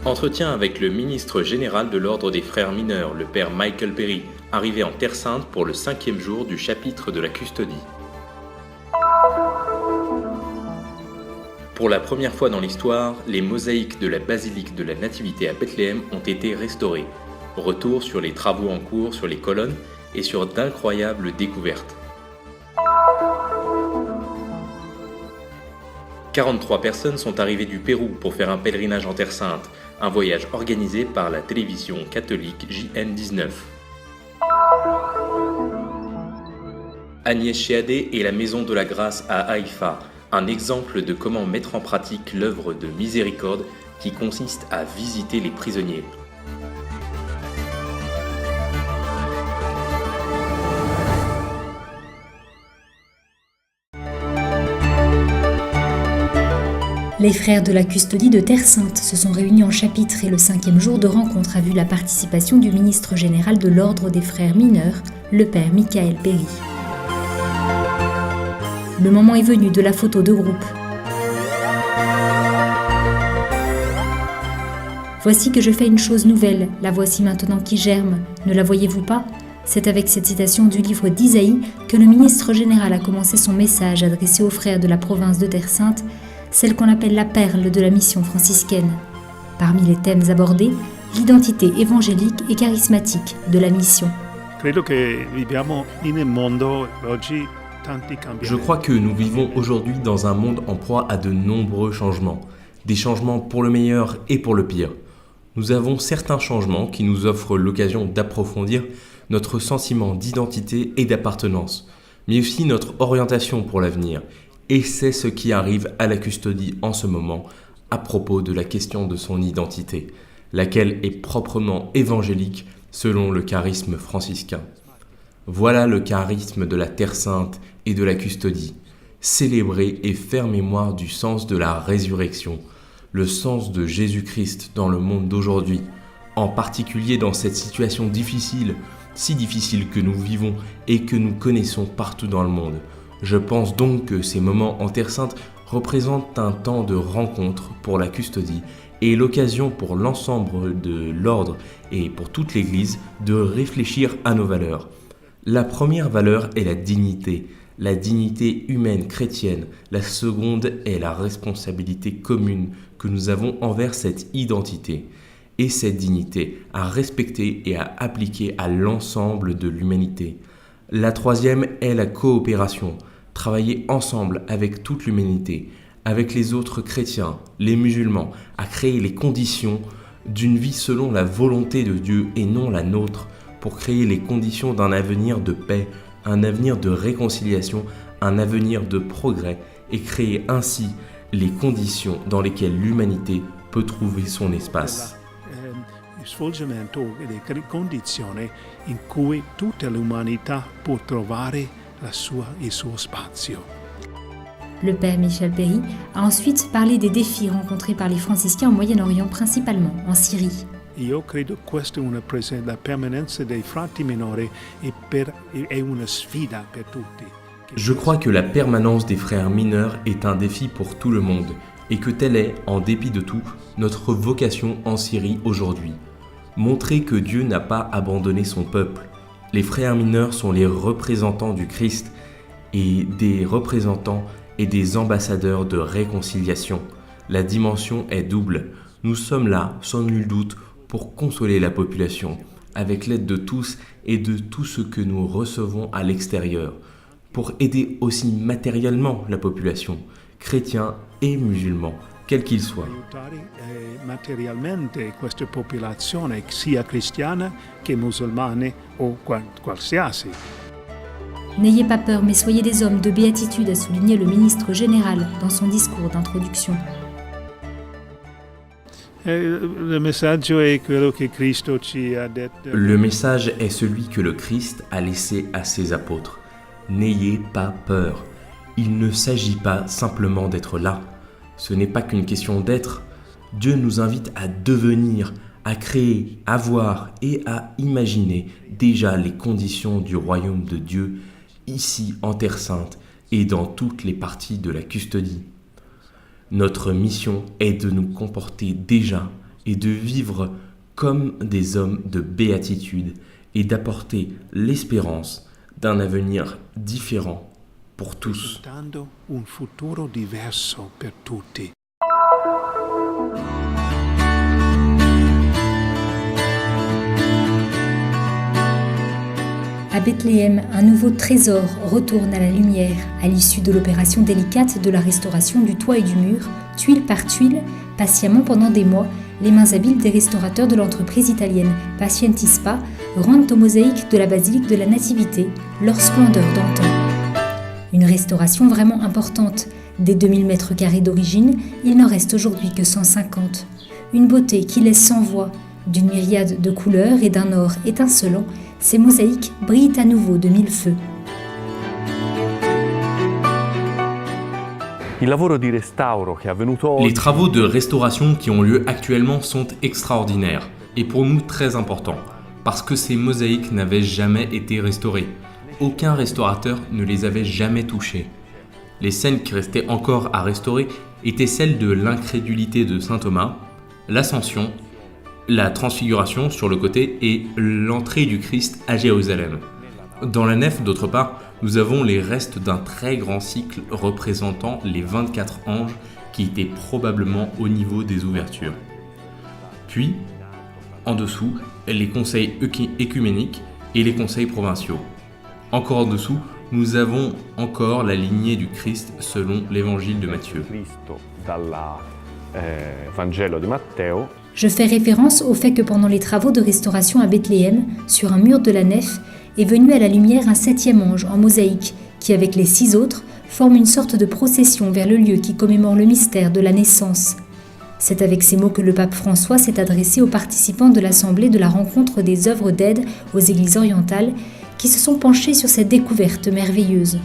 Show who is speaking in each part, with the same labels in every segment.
Speaker 1: Entretien avec le ministre général de l'Ordre des Frères mineurs, le père Michael Perry, arrivé en Terre Sainte pour le 5e jour du chapitre de la custodie. Pour la première fois dans l'histoire, les mosaïques de la basilique de la Nativité à Bethléem ont été restaurées. Retour sur les travaux en cours sur les colonnes et sur d'incroyables découvertes. 43 personnes sont arrivées du Pérou pour faire un pèlerinage en Terre Sainte, un voyage organisé par la télévision catholique JN19. Agnès Chéadé et la Maison de la Grâce à Haïfa, un exemple de comment mettre en pratique l'œuvre de miséricorde qui consiste à visiter les prisonniers.
Speaker 2: Les frères de la custodie de Terre Sainte se sont réunis en chapitre et le 5e jour de rencontre a vu la participation du ministre général de l'Ordre des Frères mineurs, le père Michael Perry. Le moment est venu de la photo de groupe. Voici que je fais une chose nouvelle, la voici maintenant qui germe, ne la voyez-vous pas ? C'est avec cette citation du livre d'Isaïe que le ministre général a commencé son message adressé aux frères de la province de Terre Sainte, celle qu'on appelle la perle de la mission franciscaine. Parmi les thèmes abordés, l'identité évangélique et charismatique de la mission.
Speaker 1: Je crois que nous vivons aujourd'hui dans un monde en proie à de nombreux changements, des changements pour le meilleur et pour le pire. Nous avons certains changements qui nous offrent l'occasion d'approfondir notre sentiment d'identité et d'appartenance, mais aussi notre orientation pour l'avenir. Et c'est ce qui arrive à la custodie en ce moment à propos de la question de son identité, laquelle est proprement évangélique selon le charisme franciscain. Voilà le charisme de la Terre Sainte et de la custodie. Célébrer et faire mémoire du sens de la résurrection, le sens de Jésus-Christ dans le monde d'aujourd'hui, en particulier dans cette situation difficile, si difficile que nous vivons et que nous connaissons partout dans le monde. Je pense donc que ces moments en Terre Sainte représentent un temps de rencontre pour la custodie et l'occasion pour l'ensemble de l'ordre et pour toute l'Église de réfléchir à nos valeurs. La première valeur est la dignité humaine chrétienne. La seconde est la responsabilité commune que nous avons envers cette identité et cette dignité à respecter et à appliquer à l'ensemble de l'humanité. La troisième est la coopération, travailler ensemble avec toute l'humanité, avec les autres chrétiens, les musulmans, à créer les conditions d'une vie selon la volonté de Dieu et non la nôtre, pour créer les conditions d'un avenir de paix, un avenir de réconciliation, un avenir de progrès et créer ainsi les conditions dans lesquelles l'humanité peut trouver son espace.
Speaker 3: Svolgimento delle condizioni in cui tutta l'umanità può trovare il suo spazio.
Speaker 2: Le père Michael Perry a ensuite parlé des défis rencontrés par les franciscains au Moyen-Orient, principalement en Syrie.
Speaker 3: Io credo che questa la permanenza dei frati minori è una sfida per tutti.
Speaker 1: Je crois que la permanence des frères mineurs est un défi pour tout le monde et que telle est, en dépit de tout, notre vocation en Syrie aujourd'hui. Montrer que Dieu n'a pas abandonné son peuple. Les frères mineurs sont les représentants du Christ et des représentants et des ambassadeurs de réconciliation. La dimension est double. Nous sommes là, sans nul doute, pour consoler la population, avec l'aide de tous et de tout ce que nous recevons à l'extérieur, pour aider aussi matériellement la population, chrétiens et musulmans, quel qu'il soit.
Speaker 3: Materialmente questa popolazione, sia cristiana che musulmane o qualsiasi.
Speaker 2: N'ayez pas peur, mais soyez des hommes de béatitude, a souligné le ministre général dans son discours d'introduction.
Speaker 3: Le messaggio è quello che Cristo ci ha detto.
Speaker 1: Le message est celui que le Christ a laissé à ses apôtres. N'ayez pas peur. Il ne s'agit pas simplement d'être là. Ce n'est pas qu'une question d'être. Dieu nous invite à devenir, à créer, à voir et à imaginer déjà les conditions du royaume de Dieu ici en Terre Sainte et dans toutes les parties de la custodie. Notre mission est de nous comporter déjà et de vivre comme des hommes de béatitude et d'apporter l'espérance d'un avenir différent pour tous.
Speaker 3: Dando un futuro diverso per tutti.
Speaker 2: À Bethléem, un nouveau trésor retourne à la lumière à l'issue de l'opération délicate de la restauration du toit et du mur, tuile par tuile, patiemment pendant des mois. Les mains habiles des restaurateurs de l'entreprise italienne Pacientispa rendent aux mosaïques de la basilique de la Nativité leur splendeur d'antan. Une restauration vraiment importante. Des 2000 mètres carrés d'origine, il n'en reste aujourd'hui que 150. Une beauté qui laisse sans voix. D'une myriade de couleurs et d'un or étincelant, ces mosaïques brillent à nouveau de mille feux.
Speaker 1: Les travaux de restauration qui ont lieu actuellement sont extraordinaires et pour nous très importants parce que ces mosaïques n'avaient jamais été restaurées. Aucun restaurateur ne les avait jamais touchées. Les scènes qui restaient encore à restaurer étaient celles de l'incrédulité de saint Thomas, l'ascension, la transfiguration sur le côté et l'entrée du Christ à Jérusalem. Dans la nef, d'autre part, nous avons les restes d'un très grand cycle représentant les 24 anges qui étaient probablement au niveau des ouvertures. Puis, en dessous, les conseils écuméniques et les conseils provinciaux. Encore en dessous, nous avons encore la lignée du Christ selon l'évangile de Matthieu.
Speaker 2: Je fais référence au fait que pendant les travaux de restauration à Bethléem, sur un mur de la nef, est venu à la lumière un 7e ange en mosaïque qui, avec les 6 autres, forme une sorte de procession vers le lieu qui commémore le mystère de la naissance. C'est avec ces mots que le pape François s'est adressé aux participants de l'Assemblée de la rencontre des œuvres d'aide aux églises orientales qui se sont penchés sur cette découverte merveilleuse.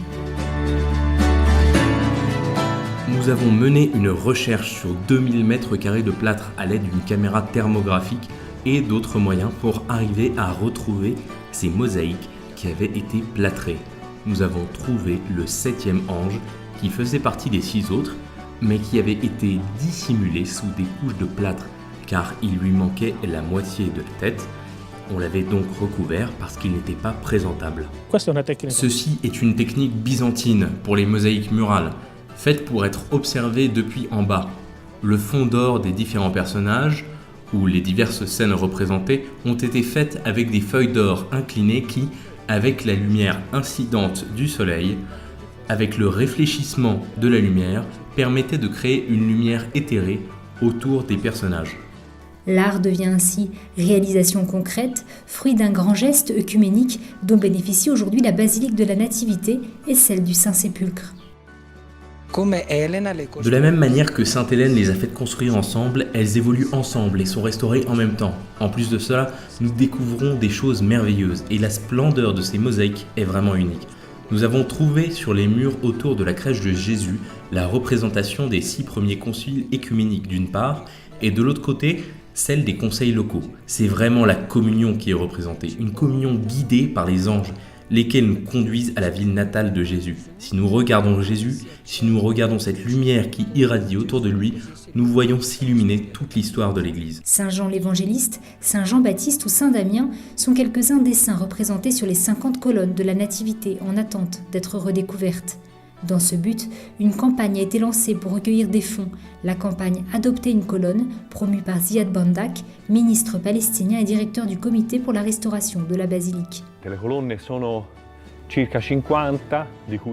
Speaker 1: Nous avons mené une recherche sur 2000 mètres carrés de plâtre à l'aide d'une caméra thermographique et d'autres moyens pour arriver à retrouver ces mosaïques qui avaient été plâtrées. Nous avons trouvé le 7e ange qui faisait partie des 6 autres, mais qui avait été dissimulé sous des couches de plâtre car il lui manquait la moitié de la tête. On l'avait donc recouvert parce qu'il n'était pas présentable. Ceci est une technique byzantine pour les mosaïques murales, faite pour être observée depuis en bas. Le fond d'or des différents personnages, où les diverses scènes représentées, ont été faites avec des feuilles d'or inclinées qui, avec la lumière incidente du soleil, avec le réfléchissement de la lumière, permettaient de créer une lumière éthérée autour des personnages.
Speaker 2: L'art devient ainsi réalisation concrète, fruit d'un grand geste œcuménique dont bénéficie aujourd'hui la basilique de la Nativité et celle du Saint-Sépulcre.
Speaker 1: De la même manière que Sainte Hélène les a faites construire ensemble, elles évoluent ensemble et sont restaurées en même temps. En plus de cela, nous découvrons des choses merveilleuses et la splendeur de ces mosaïques est vraiment unique. Nous avons trouvé sur les murs autour de la crèche de Jésus la représentation des 6 premiers conciles écuméniques d'une part et de l'autre côté, celle des conseils locaux. C'est vraiment la communion qui est représentée, une communion guidée par les anges, lesquels nous conduisent à la ville natale de Jésus. Si nous regardons Jésus, si nous regardons cette lumière qui irradie autour de lui, nous voyons s'illuminer toute l'histoire de l'Église.
Speaker 2: Saint Jean l'Évangéliste, Saint Jean-Baptiste ou Saint Damien sont quelques-uns des saints représentés sur les 50 colonnes de la Nativité en attente d'être redécouvertes. Dans ce but, une campagne a été lancée pour recueillir des fonds. La campagne Adopter une colonne, promue par Ziad Bandak, ministre palestinien et directeur du comité pour la restauration de la basilique.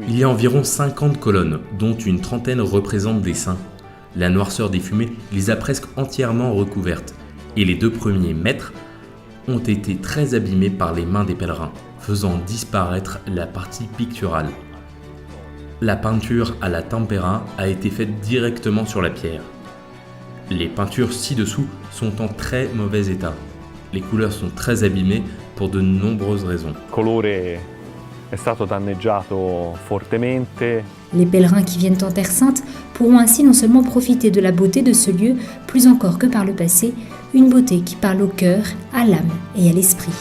Speaker 1: Il y a environ 50 colonnes, dont une trentaine représentent des saints. La noirceur des fumées les a presque entièrement recouvertes, et les 2 premiers mètres ont été très abîmés par les mains des pèlerins, faisant disparaître la partie picturale. La peinture à la tempera a été faite directement sur la pierre. Les peintures ci-dessous sont en très mauvais état. Les couleurs sont très abîmées pour de nombreuses raisons.
Speaker 2: Les pèlerins qui viennent en Terre Sainte pourront ainsi non seulement profiter de la beauté de ce lieu, plus encore que par le passé, une beauté qui parle au cœur, à l'âme et à l'esprit.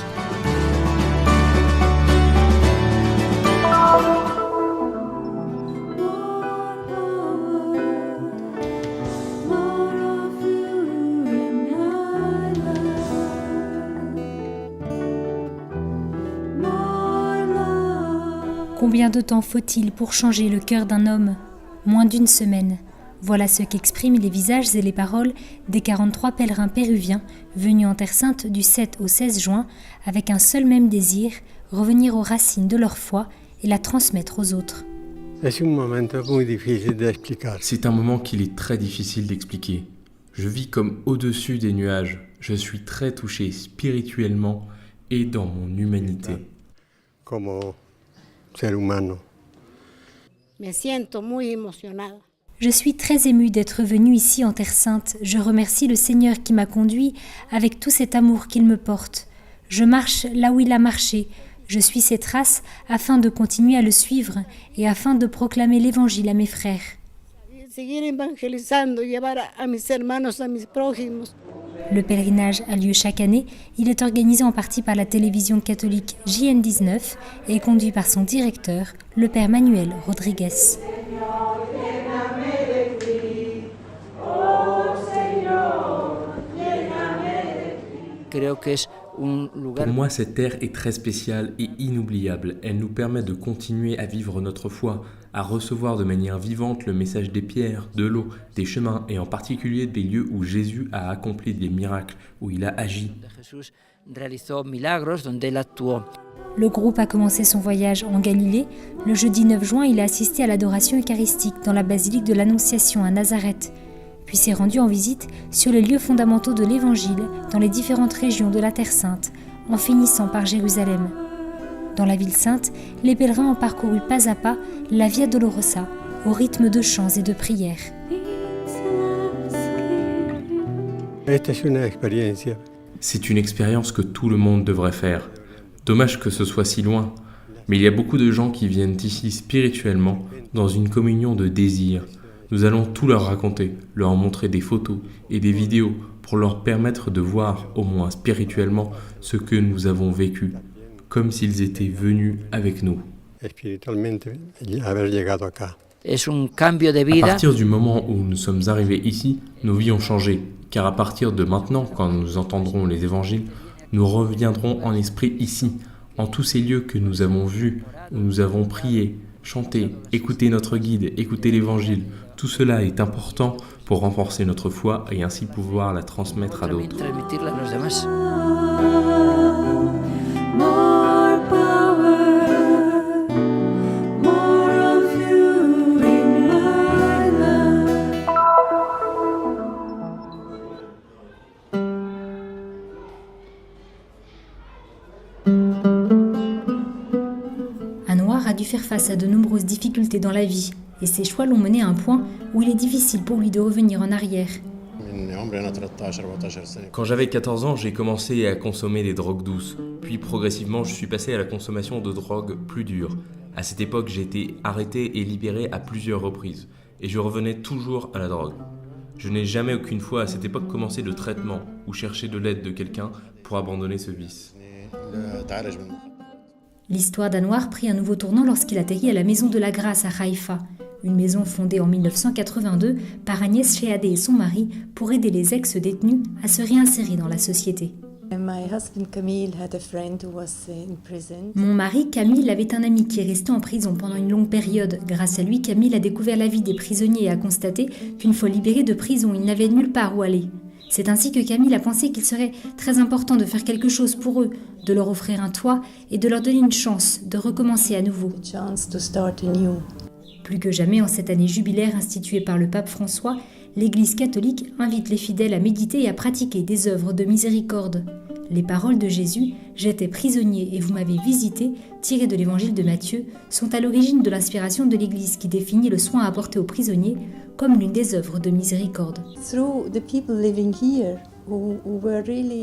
Speaker 2: Combien de temps faut-il pour changer le cœur d'un homme ? Moins d'1 semaine. Voilà ce qu'expriment les visages et les paroles des 43 pèlerins péruviens venus en Terre Sainte du 7 au 16 juin avec un seul même désir, revenir aux racines de leur foi et la transmettre aux autres.
Speaker 4: C'est
Speaker 1: un moment qu'il est très difficile d'expliquer. Je vis comme au-dessus des nuages. Je suis très touché spirituellement et dans mon humanité.
Speaker 4: Como ser humano.
Speaker 5: Me siento muy emocionada.
Speaker 2: Je suis très émue d'être venue ici en Terre Sainte. Je remercie le Seigneur qui m'a conduit avec tout cet amour qu'il me porte. Je marche là où il a marché. Je suis ses traces afin de continuer à le suivre et afin de proclamer l'Évangile à mes frères. Le pèlerinage a lieu chaque année. Il est organisé en partie par la télévision catholique JN19 et est conduit par son directeur, le père Manuel Rodriguez.
Speaker 1: Pour moi, cette terre est très spéciale et inoubliable. Elle nous permet de continuer à vivre notre foi, à recevoir de manière vivante le message des pierres, de l'eau, des chemins et en particulier des lieux où Jésus a accompli des miracles, où il a agi.
Speaker 2: Le groupe a commencé son voyage en Galilée. Le jeudi 9 juin, il a assisté à l'adoration eucharistique dans la basilique de l'Annonciation à Nazareth. Puis s'est rendu en visite sur les lieux fondamentaux de l'Évangile dans les différentes régions de la Terre Sainte, en finissant par Jérusalem. Dans la ville sainte, les pèlerins ont parcouru pas à pas la Via Dolorosa, au rythme de chants et de prières.
Speaker 1: C'est une expérience que tout le monde devrait faire. Dommage que ce soit si loin, mais il y a beaucoup de gens qui viennent ici spirituellement, dans une communion de désir. Nous allons tout leur raconter, leur montrer des photos et des vidéos pour leur permettre de voir, au moins spirituellement, ce que nous avons vécu, comme s'ils étaient venus avec nous. À partir du moment où nous sommes arrivés ici, nos vies ont changé, car à partir de maintenant, quand nous entendrons les évangiles, nous reviendrons en esprit ici, en tous ces lieux que nous avons vus, où nous avons prié, chanté, écouté notre guide, écouté l'évangile. Tout cela est important pour renforcer notre foi et ainsi pouvoir la transmettre à d'autres.
Speaker 2: Anouar a dû faire face à de nombreuses difficultés dans la vie. Et ses choix l'ont mené à un point où il est difficile pour lui de revenir en arrière.
Speaker 1: Quand j'avais 14 ans, j'ai commencé à consommer des drogues douces. Puis progressivement, je suis passé à la consommation de drogues plus dures. À cette époque, j'ai été arrêté et libéré à plusieurs reprises. Et je revenais toujours à la drogue. Je n'ai jamais aucune fois à cette époque commencé le traitement ou cherché de l'aide de quelqu'un pour abandonner ce vice.
Speaker 2: L'histoire d'Anouar prit un nouveau tournant lorsqu'il atterrit à la Maison de la Grâce à Haïfa, une maison fondée en 1982 par Agnès Chehadé et son mari pour aider les ex-détenus à se réinsérer dans la société. Mon mari, Camille, avait un ami qui est resté en prison pendant une longue période. Grâce à lui, Camille a découvert la vie des prisonniers et a constaté qu'une fois libéré de prison, il n'avait nulle part où aller. C'est ainsi que Camille a pensé qu'il serait très important de faire quelque chose pour eux, de leur offrir un toit et de leur donner une chance de recommencer à nouveau. Plus que jamais, en cette année jubilaire instituée par le pape François, l'Église catholique invite les fidèles à méditer et à pratiquer des œuvres de miséricorde. Les paroles de Jésus « J'étais prisonnier et vous m'avez visité » tirées de l'évangile de Matthieu, sont à l'origine de l'inspiration de l'Église qui définit le soin apporté aux prisonniers comme l'une des œuvres de miséricorde.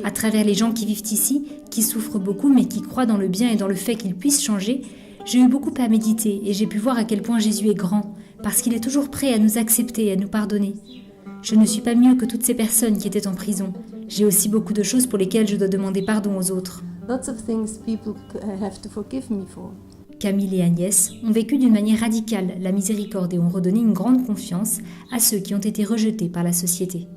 Speaker 2: À travers les gens qui vivent ici, qui souffrent beaucoup mais qui croient dans le bien et dans le fait qu'ils puissent changer, j'ai eu beaucoup à méditer et j'ai pu voir à quel point Jésus est grand, parce qu'il est toujours prêt à nous accepter et à nous pardonner. Je ne suis pas mieux que toutes ces personnes qui étaient en prison. J'ai aussi beaucoup de choses pour lesquelles je dois demander pardon aux autres. Camille et Agnès ont vécu d'une manière radicale la miséricorde et ont redonné une grande confiance à ceux qui ont été rejetés par la société.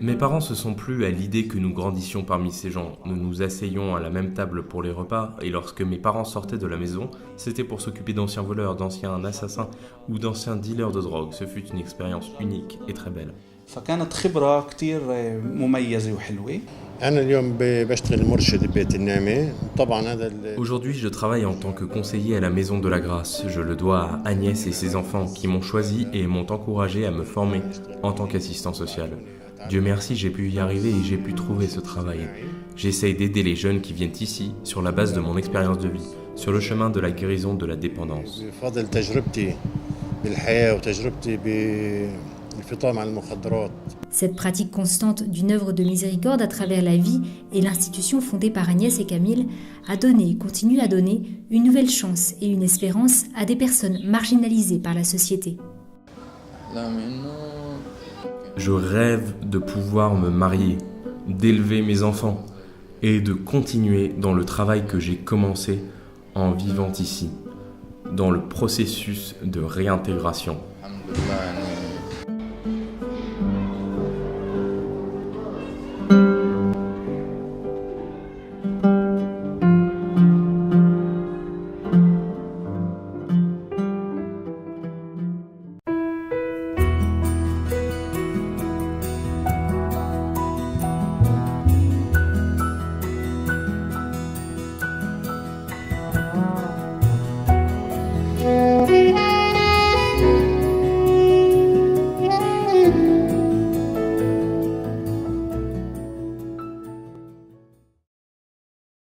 Speaker 1: Mes parents se sont plu à l'idée que nous grandissions parmi ces gens. Nous nous asseyions à la même table pour les repas et lorsque mes parents sortaient de la maison, c'était pour s'occuper d'anciens voleurs, d'anciens assassins ou d'anciens dealers de drogue. Ce fut une expérience unique et très belle.
Speaker 6: فكانت خبرة كتير مميزة وحلوة.
Speaker 4: أنا اليوم بشتغل مرشد ببيت النعمة طبعا هذا.
Speaker 1: Aujourd'hui, je travaille en tant que conseiller à la Maison de la Grâce. Je le dois à Agnès et ses enfants qui m'ont choisi et m'ont encouragé à me former en tant qu'assistant social. Dieu merci, j'ai pu y arriver et j'ai pu trouver ce travail. J'essaye d'aider les jeunes qui viennent ici sur la base de mon expérience de vie, sur le chemin de la guérison de la dépendance.
Speaker 4: بفضل تجربتي بالحياة وتجربتي بالفطام على المخدرات.
Speaker 2: Cette pratique constante d'une œuvre de miséricorde à travers la vie et l'institution fondée par Agnès et Camille a donné et continue à donner une nouvelle chance et une espérance à des personnes marginalisées par la société.
Speaker 1: Je rêve de pouvoir me marier, d'élever mes enfants et de continuer dans le travail que j'ai commencé en vivant ici, dans le processus de réintégration.